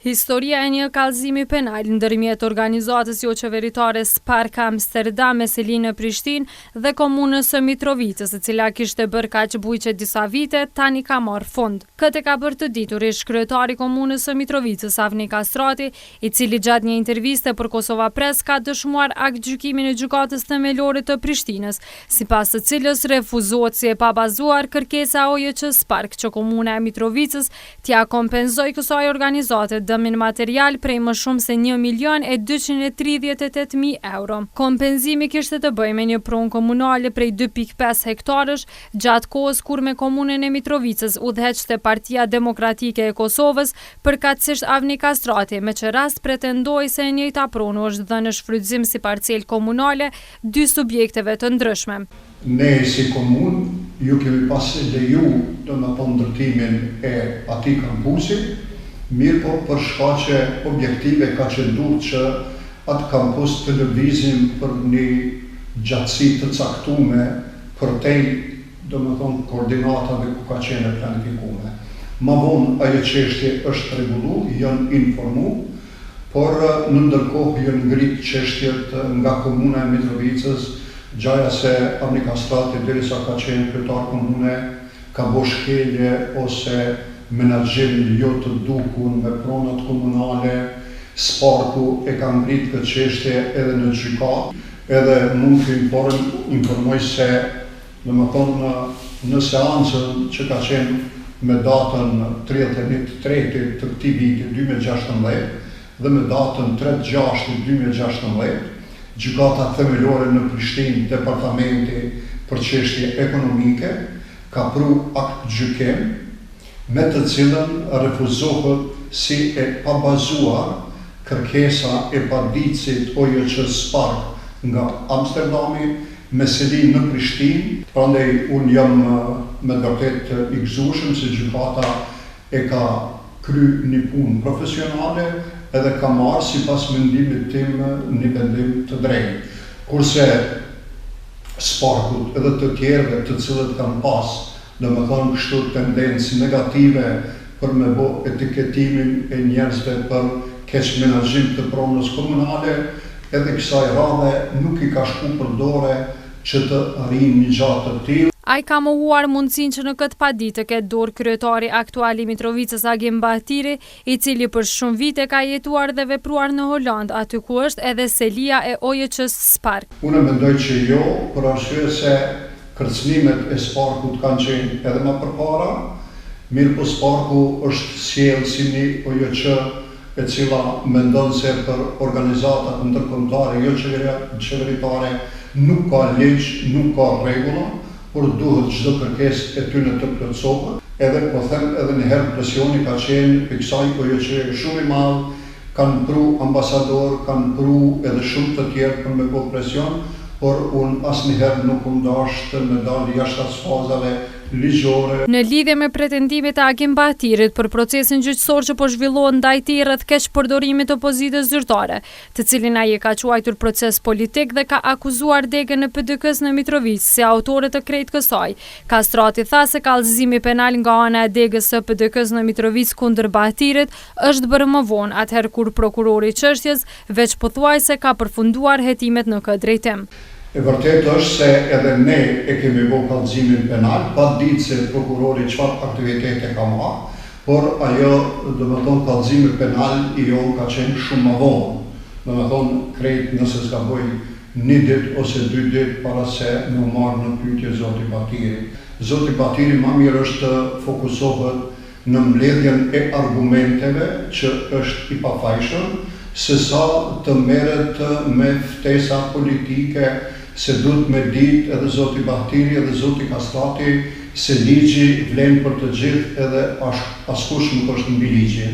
Historia e një kallëzimi penal ndërmjet organizatës jo qeveritare Spark Amsterdam me selinë në Prishtinë dhe komunës së Mitrovicës, e cila kishte bërë kaq bujqe disa vite, tani ka marrë fund. Këtë ka bërë të ditur ish kryetari i komunës së Mitrovicës, Avni Kastrati, i cili gjatë një interviste për Kosova Press ka dëshmuar aktgjykimin e gjykatës themelore të Prishtinës, sipas të cilës refuzohet si e pabazuar kërkesa e OJQ Spark që komuna e Mitrovicës t'ia kompenzoi kësaj organizate dëmin material prej më shumë se 1.238.000 euro. Kompenzimi kishte të bëjë me një pronë komunale prej 2.5 hektarësh, gjatë kohës kur me komunën e Mitrovicës udhëheqte Partia Demokratike e Kosovës, përkatësisht Avni Kastrati, me që rast pretendoi se e njëjta pronë është dhënë në shfrytëzim si parcelë komunale dy subjekteve të ndryshme. Ne si komunë ju kemi pas leju domethënë ndërtimin e atij kampusi, mirë po për shkaqe objektive ka qëndur që atë kampus të lëvizim për një gjatësi të caktume përtej domethënë koordinatave ku ka qenë planifikume. Ma vonë ajo çështje është rregullu, janë informu, por në ndërkohë janë ngrit çështjet nga komuna e Mitrovicës, gjaja se Avni Kastrati derisa ka qenë kryetar komune ka bo shkelje ose menaxherin jo të dukun me pronat komunale, Sparku e ka ngrit këtë çështje edhe në gjykatë, edhe mund të informoj se domethënë në seancën që ka qenë me datën 31/3 të këtij viti 2016 dhe me datën 3/6/2016, gjykata themelore në Prishtinë, departamenti për çështje ekonomike, ka pru akt gjykim me të cilën refuzohet si e pabazuar kërkesa e paditësit OJQ Spark nga Amsterdami me selinë në Prishtinë. Prandaj unë jam me vërtet i gëzueshëm se gjykata e ka kry një punë profesionale edhe ka marrë sipas mendimit tim një vendim të drejtë. Kurse Sparkut edhe të tjerëve të cilët kanë pas domethënë kështu tendencë negative për me bo etiketimin e njerëzve për keq menaxhim të pronës komunale, edhe kësaj radhe nuk i ka shku për dore që të arrijnë një gjatë të tillë. Ai ka mohuar mundësinë që në këtë paditë të ketë dorë kryetari aktual i Mitrovicës Agim Bahtiri, i cili për shumë vite ka jetuar dhe vepruar në Holandë, aty ku është edhe selia e OJQ-s Spark. Unë mendoj që jo, për arsye se kërcënimet e Sparkut kanë qenë edhe më përpara, mirë po Sparku është sjellë si një OJQ e cila mendon se për organizatat ndërkombëtare jo qeveritare nuk ka ligj, nuk ka rregulla, por duhet çdo kërkesë e tyre të plotësohet. Edhe po them edhe një herë presioni ka qenë për kësaj OJQ shumë i madh, kanë pru ambasador, kanë pru edhe shumë të tjerë për me bo presion, por unë asnjëherë nuk dash të me dalë jashtë fazave ligjore. Në lidhje me pretendimet e Agim Bahtirit për procesin gjyqësor që po zhvillohet ndaj tij rreth keq përdorimit të pozitës zyrtare, të cilin ai e ka quajtur proces politik dhe ka akuzuar degën e PDK-s në Mitrovicë si autore të krejt kësaj, Kastrati tha se kallëzimi penal nga ana e degës së PDK-s në Mitrovicë kundër Bahtirit është bërë më vonë, atëherë kur prokurori i çështjes veç pothuajse ka përfunduar hetimet në këtë drejtim. E vërtet është se edhe ne e kemi bo kallëzimin penal, pa ditë se prokurori çfarë aktivitete ka marrë, por ajo domethënë kallëzimi penal i jon ka qenë shumë më vonë. Domethënë krejt nëse s'ka bëj një ditë ose 2 ditë para se më marrë në pyetje zoti Bahtiri. Zoti Bahtiri më mirë është të fokusohet në mbledhjen e argumenteve që është i pafajshëm, se sa të merret me ftesa politike, se duhet me ditë edhe zoti Bahtiri edhe zoti Kastrati se ligji vlen për të gjithë edhe askush nuk është mbi ligje.